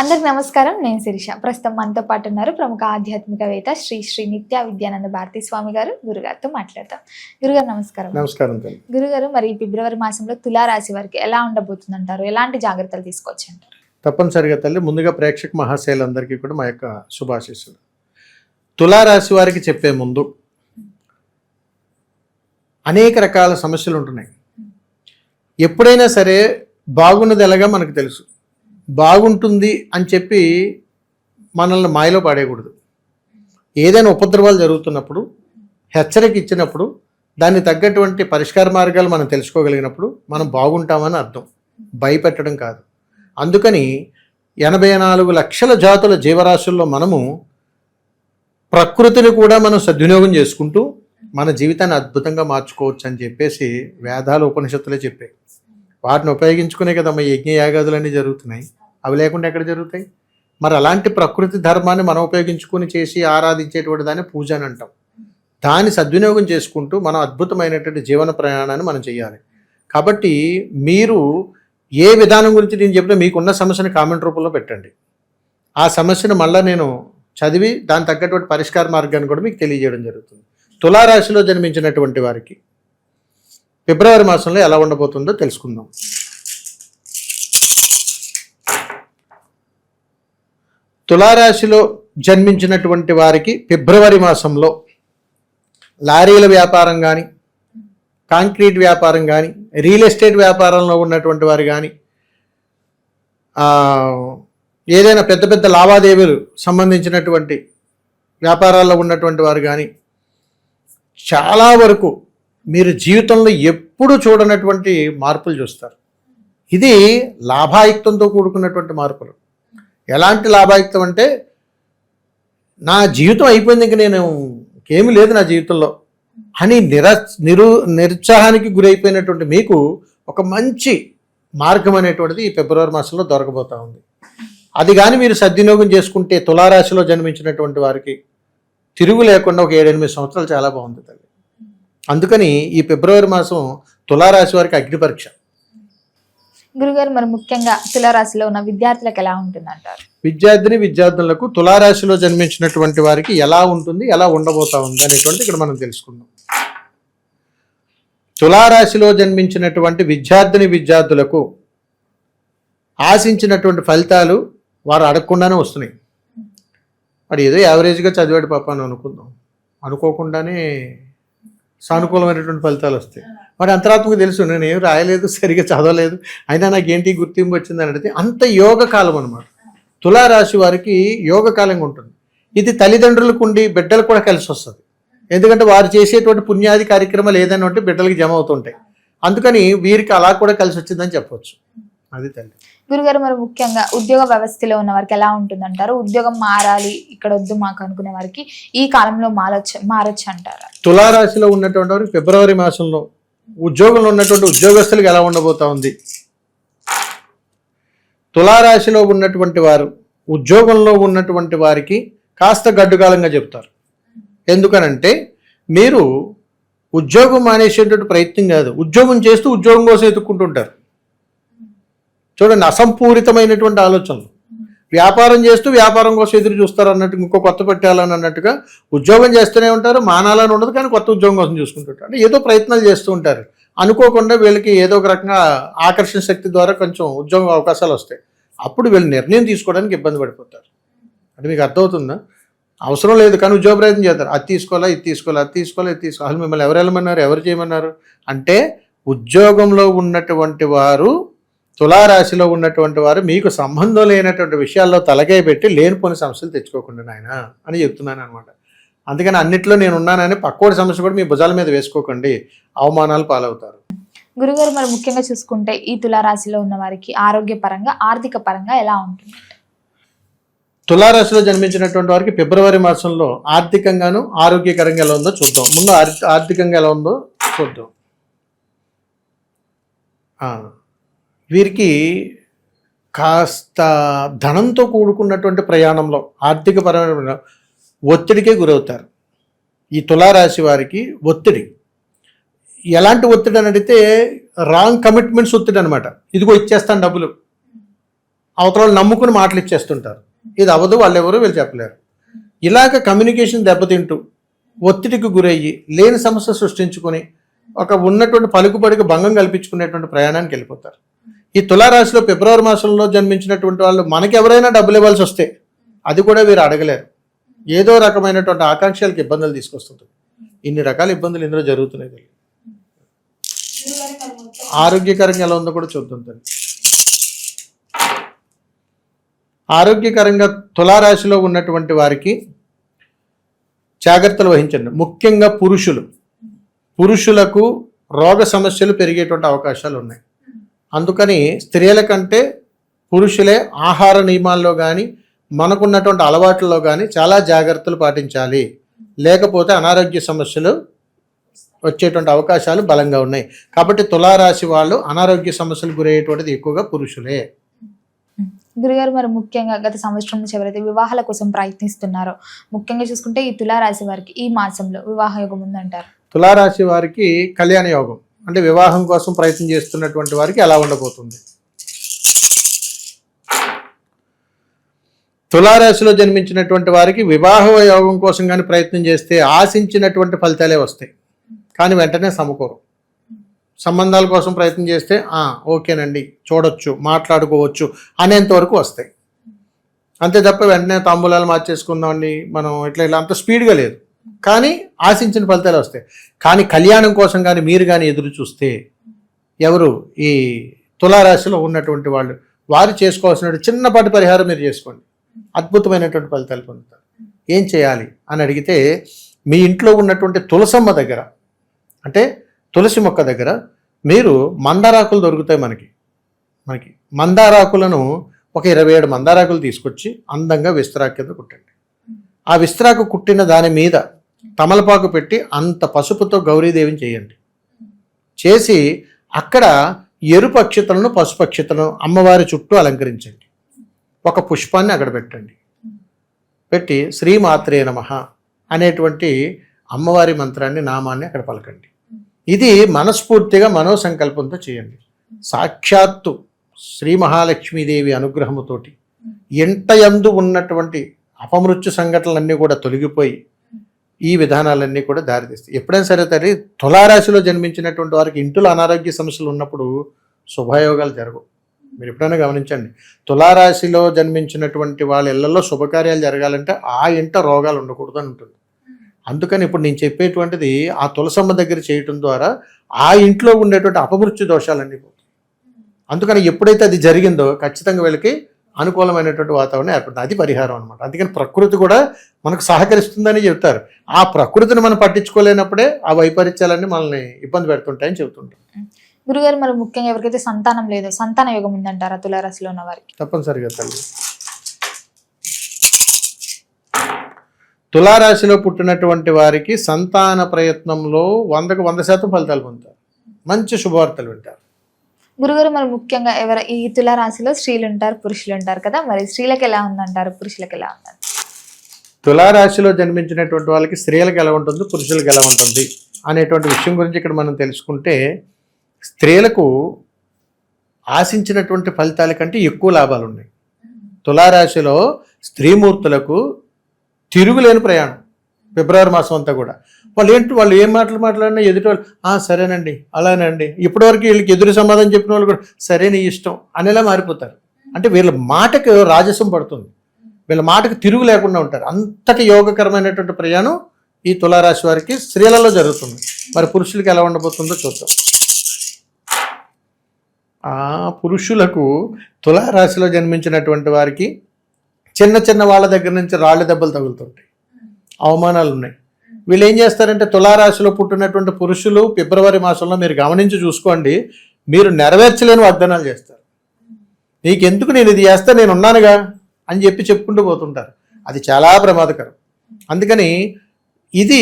అందరికి నమస్కారం. నేను శిరీష. ప్రస్తుతం మనతో పాటు ఉన్నారు ప్రముఖ ఆధ్యాత్మికవేత్త శ్రీ నిత్య విద్యానంద భారతి స్వామి గారు. గురుగారితో మాట్లాడతాం. గురుగారు నమస్కారం. నమస్కారం. గురుగారు, మరి ఫిబ్రవరి మాసంలో తులారాశి వారికి ఎలా ఉండబోతుంది అంటారు? ఎలాంటి జాగ్రత్తలు తీసుకోవచ్చు అంటారు? తప్పనిసరిగా తల్లి, ముందుగా ప్రేక్షక మహాశైలందరికీ కూడా మా యొక్క శుభాశీస్సులు. తులారాశి వారికి చెప్పే ముందు అనేక రకాల సమస్యలు ఉంటున్నాయి. ఎప్పుడైనా సరే బాగున్నది ఎలాగా మనకు తెలుసు, బాగుంటుంది అని చెప్పి మనల్ని మాయలో పాడేయకూడదు. ఏదైనా ఉపద్రవాలు జరుగుతున్నప్పుడు హెచ్చరిక ఇచ్చినప్పుడు దాన్ని తగ్గటువంటి పరిష్కార మార్గాలు మనం తెలుసుకోగలిగినప్పుడు మనం బాగుంటామని అర్థం, భయపెట్టడం కాదు. అందుకని 84 లక్షల జాతుల జీవరాశుల్లో మనము ప్రకృతిని కూడా మనం సద్వినియోగం చేసుకుంటూ మన జీవితాన్ని అద్భుతంగా మార్చుకోవచ్చు అని చెప్పేసి వేదాలు ఉపనిషత్తులే చెప్పాయి. వాటిని ఉపయోగించుకునే కదమ్మా యజ్ఞయాగాదులన్నీ జరుగుతున్నాయి. అవి లేకుండా ఎక్కడ జరుగుతాయి? మరి అలాంటి ప్రకృతి ధర్మాన్ని మనం ఉపయోగించుకుని చేసి ఆరాధించేటువంటి దాన్ని పూజ అని అంటాం. దాన్ని సద్వినియోగం చేసుకుంటూ మనం అద్భుతమైనటువంటి జీవన ప్రయాణాన్ని మనం చేయాలి. కాబట్టి మీరు ఏ విధానం గురించి నేను చెప్పినా మీకున్న సమస్యను కామెంట్ రూపంలో పెట్టండి. ఆ సమస్యను మళ్ళీ నేను చదివి దాని తగ్గటువంటి పరిష్కార మార్గాన్ని కూడా మీకు తెలియజేయడం జరుగుతుంది. తులారాశిలో జన్మించినటువంటి వారికి ఫిబ్రవరి మాసంలో ఎలా ఉండబోతుందో తెలుసుకుందాం. తులారాశిలో జన్మించినటువంటి వారికి ఫిబ్రవరి మాసంలో లారీల వ్యాపారం కానీ, కాంక్రీట్ వ్యాపారం కానీ, రియల్ ఎస్టేట్ వ్యాపారంలో ఉన్నటువంటి వారు కానీ, ఏదైనా పెద్ద పెద్ద లావాదేవీలు సంబంధించినటువంటి వ్యాపారాల్లో ఉన్నటువంటి వారు కానీ, చాలా వరకు మీరు జీవితంలో ఎప్పుడు చూడనటువంటి మార్పులు చూస్తారు. ఇది లాభాయుక్తంతో కూడుకున్నటువంటి మార్పులు. ఎలాంటి లాభాయుక్తం అంటే, నా జీవితం అయిపోయింది, ఇంక నేను ఏమీ లేదు నా జీవితంలో అని నిరుత్సాహానికి గురైపోయినటువంటి మీకు ఒక మంచి మార్గం అనేటువంటిది ఈ ఫిబ్రవరి మాసంలో దొరకబోతూ ఉంది. అది కానీ మీరు సద్వినియోగం చేసుకుంటే తులారాశిలో జన్మించినటువంటి వారికి తిరుగు లేకుండా ఒక 7-8 సంవత్సరాలు చాలా బాగుంది తల్లి. అందుకని ఈ ఫిబ్రవరి మాసం తులారాశి వారికి అగ్ని పరీక్ష. గురుగారు, మరి ముఖ్యంగా తులారాశిలో ఉన్న విద్యార్థులకు ఎలా ఉంటుంది అంటారు? విద్యార్థులకు తులారాశిలో జన్మించినటువంటి వారికి ఎలా ఉంటుంది, ఎలా ఉండబోతా ఉంది అనేటువంటి ఇక్కడ మనం తెలుసుకుందాం. తులారాశిలో జన్మించినటువంటి విద్యార్థులకు ఆశించినటువంటి ఫలితాలు వారు అడగకుండానే వస్తున్నాయి. వాడు ఏదో యావరేజ్గా చదివాడు పాప అని అనుకోకుండానే సానుకూలమైనటువంటి ఫలితాలు వస్తాయి. వాడు అంతరాత్మకు తెలుసు, నేను ఏం రాయలేదు, సరిగా చదవలేదు, అయినా నాకేంటి గుర్తింపు వచ్చిందని అడిగితే అంత యోగకాలం అనమాట. తులారాశి వారికి యోగకాలంగా ఉంటుంది. ఇది తల్లిదండ్రులకు ఉండి బిడ్డలు కూడా కలిసి వస్తుంది. ఎందుకంటే వారు చేసేటువంటి పుణ్యాది కార్యక్రమాలు ఏదైనా ఉంటే బిడ్డలకి జమ అవుతుంటాయి. అందుకని వీరికి అలా కూడా కలిసి వచ్చిందని చెప్పవచ్చు. అది తల్లి. గురుగారు, మరి ముఖ్యంగా ఉద్యోగ వ్యవస్థలో ఉన్న వారికి ఎలా ఉంటుంది అంటారు? ఉద్యోగం మారాలి, ఇక్కడ వద్దు మాకు అనుకునే వారికి ఈ కాలంలో మారొచ్చు అంటారా? తులారాశిలో ఉన్నటువంటి వారికి ఫిబ్రవరి మాసంలో ఉద్యోగంలో ఉన్నటువంటి ఉద్యోగస్తులకు ఎలా ఉండబోతా ఉంది? తులారాశిలో ఉన్నటువంటి వారు ఉద్యోగంలో ఉన్నటువంటి వారికి కాస్త గడ్డుకాలంగా చెప్తారు. ఎందుకనంటే మీరు ఉద్యోగం మానేసేటువంటి ప్రయత్నం కాదు, ఉద్యోగం చేస్తూ ఉద్యోగం కోసం ఎత్తుక్కుంటుంటారు. చూడండి, అసంపూరితమైనటువంటి ఆలోచనలు. వ్యాపారం చేస్తూ వ్యాపారం కోసం ఎదురు చూస్తారు అన్నట్టు, ఇంకో కొత్త పెట్టాలని అన్నట్టుగా ఉద్యోగం చేస్తూనే ఉంటారు. మానాలని ఉండదు, కానీ కొత్త ఉద్యోగం కోసం చూసుకుంటుంటారు. అంటే ఏదో ప్రయత్నాలు చేస్తూ ఉంటారు. అనుకోకుండా వీళ్ళకి ఏదో ఒక రకంగా ఆకర్షణ శక్తి ద్వారా కొంచెం ఉద్యోగ అవకాశాలు వస్తాయి. అప్పుడు వీళ్ళు నిర్ణయం తీసుకోవడానికి ఇబ్బంది పడిపోతారు. అంటే మీకు అర్థమవుతుందా? అవసరం లేదు కానీ ఉద్యోగ ప్రయత్నం చేస్తారు. అది తీసుకోవాలా, ఇది తీసుకోవాలి, అది తీసుకోవాలి, ఇది తీసుకోవాలి. అసలు మిమ్మల్ని ఎవరు వెళ్ళమన్నారు, ఎవరు చేయమన్నారు? అంటే ఉద్యోగంలో ఉన్నటువంటి వారు, తులారాశిలో ఉన్నటువంటి వారు మీకు సంబంధం లేనటువంటి విషయాల్లో తలకాయ పెట్టి లేనిపోని సమస్యలు తెచ్చుకోకుండా నాయన అని చెప్తున్నాను అనమాట. అందుకని అన్నిట్లో నేను ఉన్నానని పక్కోడి సమస్య కూడా మీ భుజాల మీద వేసుకోకండి, అవమానాలు పాలవుతారు. గురుగారు, మరి ముఖ్యంగా చూసుకుంటే ఈ తులారాశిలో ఉన్న వారికి ఆరోగ్యపరంగా, ఆర్థిక పరంగా ఎలా ఉంటుంది? తులారాశిలో జన్మించినటువంటి వారికి ఫిబ్రవరి మాసంలో ఆర్థికంగాను ఆరోగ్యకరంగా ఎలా ఉందో చూద్దాం. ముందు ఆర్థికంగా ఎలా ఉందో చూద్దాం. వీరికి కాస్త ధనంతో కూడుకున్నటువంటి ప్రయాణంలో ఆర్థికపరమైన ఒత్తిడికే గురవుతారు. ఈ తులారాశి వారికి ఒత్తిడి, ఎలాంటి ఒత్తిడి అని అడిగితే రాంగ్ కమిట్మెంట్స్ ఒత్తిడి అనమాట. ఇదిగో ఇచ్చేస్తాను డబ్బులు, అవతల వాళ్ళు నమ్ముకుని మాటలు ఇచ్చేస్తుంటారు. ఇది అవ్వదు, వాళ్ళు ఎవరు వీళ్ళు చెప్పలేరు. ఇలాగ కమ్యూనికేషన్ దెబ్బతింటూ ఒత్తిడికి గురయ్యి లేని సమస్య సృష్టించుకొని ఒక ఉన్నటువంటి పలుకుబడికి భంగం కల్పించుకునేటువంటి ప్రయాణానికి వెళ్ళిపోతారు. ఈ తులారాశిలో ఫిబ్రవరి మాసంలో జన్మించినటువంటి వాళ్ళు మనకి ఎవరైనా డబ్బులు ఇవ్వాల్సి వస్తే అది కూడా వీరు అడగలేరు. ఏదో రకమైనటువంటి ఆకాంక్షలకు ఇబ్బందులు తీసుకొస్తుంది. ఇన్ని రకాల ఇబ్బందులు ఇందులో జరుగుతున్నాయి. ఆరోగ్యకరంగా ఎలా ఉందో కూడా చూద్దాం. ఆరోగ్యకరంగా తులారాశిలో ఉన్నటువంటి వారికి జాగ్రత్తలు వహించండి. ముఖ్యంగా పురుషులకు రోగ సమస్యలు పెరిగేటువంటి అవకాశాలు ఉన్నాయి. అందుకని స్త్రీల కంటే పురుషులే ఆహార నియమాల్లో కానీ మనకున్నటువంటి అలవాట్లలో కానీ చాలా జాగ్రత్తలు పాటించాలి. లేకపోతే అనారోగ్య సమస్యలు వచ్చేటువంటి అవకాశాలు బలంగా ఉన్నాయి. కాబట్టి తులారాశి వాళ్ళు అనారోగ్య సమస్యలు గురయ్యేటువంటిది ఎక్కువగా పురుషులే. గురుగారు, మరి ముఖ్యంగా గత సంవత్సరం నుంచి ఎవరైతే వివాహాల కోసం ప్రయత్నిస్తున్నారో, ముఖ్యంగా చూసుకుంటే ఈ తులారాశి వారికి ఈ మాసంలో వివాహ యోగం ఉందంటారు? తులారాశి వారికి కళ్యాణ యోగం అంటే వివాహం కోసం ప్రయత్నం చేస్తున్నటువంటి వారికి ఎలా ఉండబోతుంది? తులారాశిలో జన్మించినటువంటి వారికి వివాహ యోగం కోసం కానీ ప్రయత్నం చేస్తే ఆశించినటువంటి ఫలితాలే వస్తాయి, కానీ వెంటనే సమకూరు. సంబంధాల కోసం ప్రయత్నం చేస్తే ఓకేనండి, చూడొచ్చు, మాట్లాడుకోవచ్చు అనేంత వరకు వస్తాయి. అంతే తప్ప వెంటనే తాంబూలాలు మార్చేసుకుందామండి మనం ఇట్లా అంత స్పీడ్గా లేదు, కానీ ఆశించిన ఫలితాలు వస్తాయి. కానీ కళ్యాణం కోసం కానీ మీరు కానీ ఎదురు చూస్తే ఎవరు ఈ తులారాశిలో ఉన్నటువంటి వాళ్ళు వారు చేసుకోవాల్సిన చిన్నపాటి పరిహారం మీరు చేసుకోండి, అద్భుతమైనటువంటి ఫలితాలు పొందుతారు. ఏం చేయాలి అని అడిగితే, మీ ఇంట్లో ఉన్నటువంటి తులసమ్మ దగ్గర అంటే తులసి మొక్క దగ్గర మీరు మందారాకులు దొరుకుతాయి. మనకి మందారాకులను ఒక 27 మందారాకులు తీసుకొచ్చి అందంగా విస్తరాకు కింద కుట్టండి. ఆ విస్తరాకు కుట్టిన దాని మీద తమలపాకు పెట్టి అంత పసుపుతో గౌరీదేవిని చేయండి. చేసి అక్కడ ఎరుపు అక్షతలను పసుపు అక్షతలను అమ్మవారి చుట్టూ అలంకరించండి. ఒక పుష్పాన్ని అక్కడ పెట్టండి. పెట్టి శ్రీమాత్రే నమః అనేటువంటి అమ్మవారి మంత్రాన్ని నామాన్ని అక్కడ పలకండి. ఇది మనస్ఫూర్తిగా మనోసంకల్పంతో చేయండి. సాక్షాత్తు శ్రీ మహాలక్ష్మీదేవి అనుగ్రహముతోటి ఎంతయందు ఉన్నటువంటి అపమృత్యు సంఘటనలన్నీ కూడా తొలగిపోయి ఈ విధానాలన్నీ కూడా దారితీస్తాయి. ఎప్పుడైనా సరే తల్లి, తులారాశిలో జన్మించినటువంటి వారికి ఇంట్లో అనారోగ్య సమస్యలు ఉన్నప్పుడు శుభయోగాలు జరగవు. మీరు ఎప్పుడైనా గమనించండి, తులారాశిలో జన్మించినటువంటి వాళ్ళ ఇళ్లలో శుభకార్యాలు జరగాలంటే ఆ ఇంట రోగాలు ఉండకూడదు అని ఉంటుంది. అందుకని ఇప్పుడు నేను చెప్పేటువంటిది ఆ తులసమ్మ దగ్గర చేయటం ద్వారా ఆ ఇంట్లో ఉండేటువంటి అపమృత్యు దోషాలన్నీ పోతాయి. అందుకని ఎప్పుడైతే అది జరిగిందో ఖచ్చితంగా వీళ్ళకి అనుకూలమైనటువంటి వాతావరణం ఏర్పడుతుంది. అది పరిహారం అనమాట. అందుకని ప్రకృతి కూడా మనకు సహకరిస్తుందని చెప్తారు. ఆ ప్రకృతిని మనం పట్టించుకోలేనప్పుడే ఆ వైపరీత్యాలన్నీ మనల్ని ఇబ్బంది పెడుతుంటాయని చెబుతుంటాం. గురుగారు, మరి ముఖ్యంగా ఎవరికైతే సంతానం లేదో సంతాన యోగం ఉందంటారా తులారాశిలో ఉన్న వారికి? తప్పనిసరిగా తల్లి, తులారాశిలో పుట్టినటువంటి వారికి సంతాన ప్రయత్నంలో 100కు 100% ఫలితాలు పొందుతారు. మంచి శుభవార్తలు వింటారు. గురుగారు, మరి ముఖ్యంగా ఈ తులారాశిలో స్త్రీలు ఉంటారు, పురుషులు ఉంటారు కదా, మరి స్త్రీలకు ఎలా ఉందంటారు, పురుషులకు ఎలా ఉందంటారు? తులారాశిలో జన్మించినటువంటి వాళ్ళకి స్త్రీలకు ఎలా ఉంటుంది, పురుషులకు ఎలా ఉంటుంది అనేటువంటి విషయం గురించి ఇక్కడ మనం తెలుసుకుంటే, స్త్రీలకు ఆశించినటువంటి ఫలితాల కంటే ఎక్కువ లాభాలు ఉన్నాయి. తులారాశిలో స్త్రీమూర్తులకు తిరుగులేని ప్రయాణం ఫిబ్రవరి మాసం అంతా కూడా. వాళ్ళు ఏం మాట్లాడినా ఎదుటి వాళ్ళు సరేనండి, అలానండి, ఇప్పటివరకు వీళ్ళకి ఎదురు సమాధానం చెప్పిన వాళ్ళు కూడా సరే నీ ఇష్టం అనేలా మారిపోతారు. అంటే వీళ్ళ మాటకు రాజసం పడుతుంది, వీళ్ళ మాటకు తిరుగు లేకుండా ఉంటారు. అంతటి యోగకరమైనటువంటి ప్రయాణం ఈ తులారాశి వారికి స్త్రీలలో జరుగుతుంది. మరి పురుషులకి ఎలా ఉండబోతుందో చూద్దాం. పురుషులకు తులారాశిలో జన్మించినటువంటి వారికి చిన్న చిన్న వాళ్ళ దగ్గర నుంచి రాళ్ళ దెబ్బలు తగులుతుంటాయి, అవమానాలు ఉన్నాయి. వీళ్ళు ఏం చేస్తారంటే, తులారాశిలో పుట్టినటువంటి పురుషులు ఫిబ్రవరి మాసంలో మీరు గమనించి చూసుకోండి, మీరు నెరవేర్చలేని వాగ్దానాలు చేస్తారు. నీకెందుకు, నేను ఇది చేస్తా, నేను ఉన్నానుగా అని చెప్పుకుంటూ పోతుంటారు. అది చాలా ప్రమాదకరం. అందుకని ఇది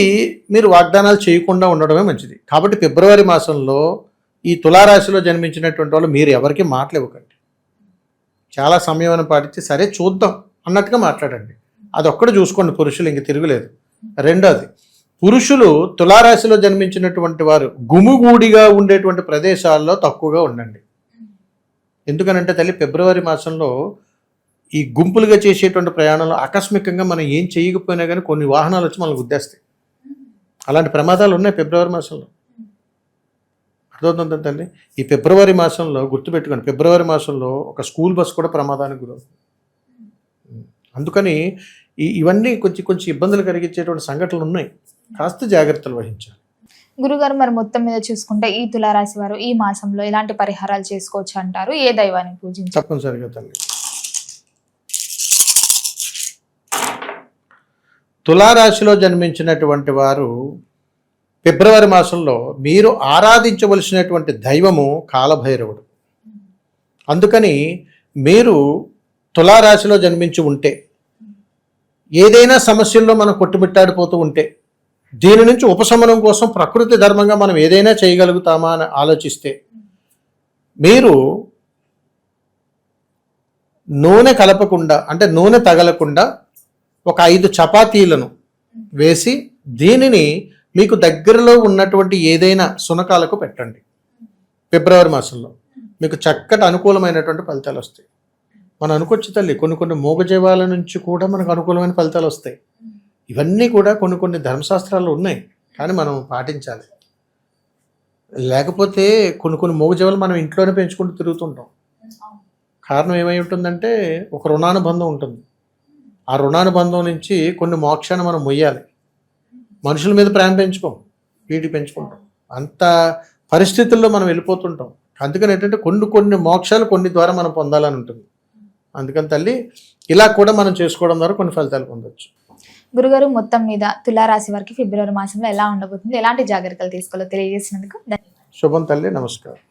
మీరు వాగ్దానాలు చేయకుండా ఉండడమే మంచిది. కాబట్టి ఫిబ్రవరి మాసంలో ఈ తులారాశిలో జన్మించినటువంటి వాళ్ళు మీరు ఎవరికి మాటలు ఇవ్వకండి. చాలా సమయం పాటించి సరే చూద్దాం అన్నట్టుగా మాట్లాడండి. అదొక్కటి చూసుకోండి, పురుషులు ఇంక తిరుగులేదు. రెండోది, పురుషులు తులారాశిలో జన్మించినటువంటి వారు గుమిగూడిగా ఉండేటువంటి ప్రదేశాల్లో తక్కువగా ఉండండి. ఎందుకనంటే తల్లి ఫిబ్రవరి మాసంలో ఈ గుంపులుగా చేసేటువంటి ప్రయాణంలో ఆకస్మికంగా మనం ఏం చేయకపోయినా కానీ కొన్ని వాహనాలు వచ్చి మనల్ని గుద్దేస్తాయి. అలాంటి ప్రమాదాలు ఉన్నాయి ఫిబ్రవరి మాసంలో. అర్థమవుతుంది తల్లి. ఈ ఫిబ్రవరి మాసంలో గుర్తుపెట్టుకోండి, ఫిబ్రవరి మాసంలో ఒక స్కూల్ బస్ కూడా ప్రమాదానికి గురవుతుంది. అందుకని ఇవన్నీ కొంచెం కొంచెం ఇబ్బందులు కలిగించేటువంటి సంఘటనలు ఉన్నాయి. కాస్త జాగ్రత్తలు వహించాలి. గురుగారు, మరి మొత్తం మీద చూసుకుంటే ఈ తులారాశి వారు ఈ మాసంలో ఎలాంటి పరిహారాలు చేసుకోవచ్చు అంటారు? ఏ దైవాన్ని పూజించాలి? తప్పనిసరిగా తల్లి, తులారాశిలో జన్మించినటువంటి వారు ఫిబ్రవరి మాసంలో మీరు ఆరాధించవలసినటువంటి దైవము కాలభైరవుడు. అందుకని మీరు తులారాశిలో జన్మించి ఉంటే, ఏదైనా సమస్యల్లో మనం కొట్టుమిట్టాడిపోతూ ఉంటే, దీని నుంచి ఉపశమనం కోసం ప్రకృతి ధర్మంగా మనం ఏదైనా చేయగలుగుతామా అని ఆలోచిస్తే, మీరు నూనె కలపకుండా, అంటే నూనె తగలకుండా ఒక 5 చపాతీలను వేసి దీనిని మీకు దగ్గరలో ఉన్నటువంటి ఏదైనా శునకాలకు పెట్టండి. ఫిబ్రవరి మాసంలో మీకు చక్కటి అనుకూలమైనటువంటి ఫలితాలు వస్తాయి. మనం అనుకోవచ్చు తల్లి, కొన్ని మూగజీవాల నుంచి కూడా మనకు అనుకూలమైన ఫలితాలు వస్తాయి. ఇవన్నీ కూడా కొన్ని ధర్మశాస్త్రాలు ఉన్నాయి, కానీ మనం పాటించాలి. లేకపోతే కొన్ని మూగజీవాలు మనం ఇంట్లోనే పెంచుకుంటూ తిరుగుతుంటాం. కారణం ఏమై ఉంటుందంటే ఒక రుణానుబంధం ఉంటుంది. ఆ రుణానుబంధం నుంచి కొన్ని మోక్షాన్ని మనం మొయ్యాలి. మనుషుల మీద ప్రేమ పెంచుకోం, వీటికి పెంచుకుంటాం. అంత పరిస్థితుల్లో మనం వెళ్ళిపోతుంటాం. అందుకని ఏంటంటే కొన్ని మోక్షాలు కొన్ని ద్వారా మనం పొందాలని ఉంటుంది. అందుకని తల్లి, ఇలా కూడా మనం చేసుకోవడం ద్వారా కొన్ని ఫలితాలు పొందవచ్చు. గురుగారు, మొత్తం మీద తులారాశి వారికి ఫిబ్రవరి మాసంలో ఎలా ఉండబోతుంది, ఎలాంటి జాగ్రత్తలు తీసుకోవాలో తెలియజేసినందుకు ధన్యవాదాలు. శుభం తల్లి, నమస్కారం.